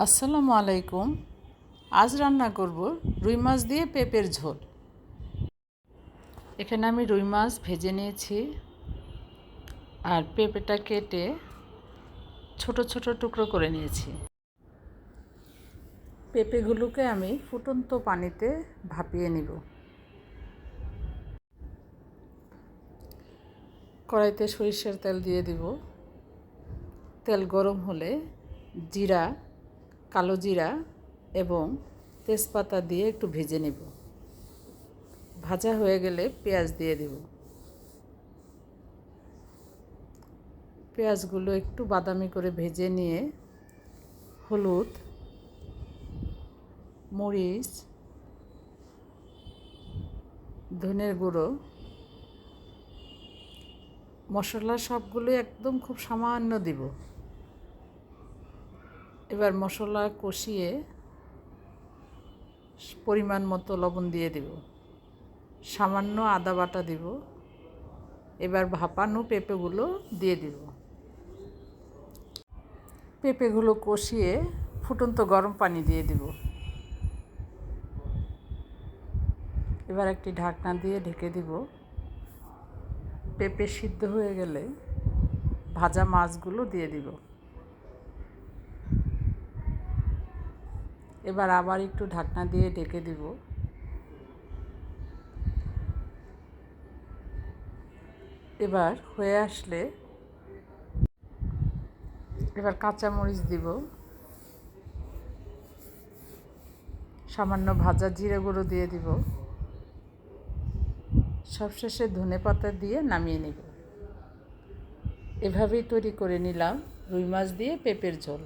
আসসালামু আলাইকুম। আজ রান্না করব রুই মাছ দিয়ে পেঁপের ঝোল। এখানে আমি রুই মাছ ভেজে নিয়েছি আর পেঁপেটা কেটে ছোট ছোট টুকরো করে নিয়েছি। পেঁপেগুলোকে আমি ফুটন্ত পানিতে ভাপিয়ে নিব। কড়াইতে সরিষার তেল দিয়ে দিব। তেল গরম হলে জিরা, কালো জিরা এবং তেজপাতা দিয়ে একটু ভেজে নেব। ভাজা হয়ে গেলে পেঁয়াজ দিয়ে দেব। পেঁয়াজগুলো একটু বাদামি করে ভেজে নিয়ে হলুদ, মরিচ, ধনের গুঁড়ো, মশলা সবগুলো একদম খুব সামান্য দিব। এবার মশলা কষিয়ে পরিমাণ মতো লবণ দিয়ে দেব। সামান্য আদা বাটা দিব। এবার ভাপানো পেঁপেগুলো দিয়ে দিব। পেঁপেগুলো কষিয়ে ফুটন্ত গরম পানি দিয়ে দিব। এবার একটি ঢাকনা দিয়ে ঢেকে দিব। পেঁপে সিদ্ধ হয়ে গেলে ভাজা মাছগুলো দিয়ে দিব। এবার আবার একটু ঢাকনা দিয়ে ঢেকে দিব। এবার হয়ে আসলে এবার কাঁচামরিচ দিব, সামান্য ভাজা জিরে গুঁড়ো দিয়ে দিব, সবশেষে ধনেপাতা দিয়ে নামিয়ে নেব। এভাবেই তৈরি করে নিলাম রুই মাছ দিয়ে পেঁপের ঝোল।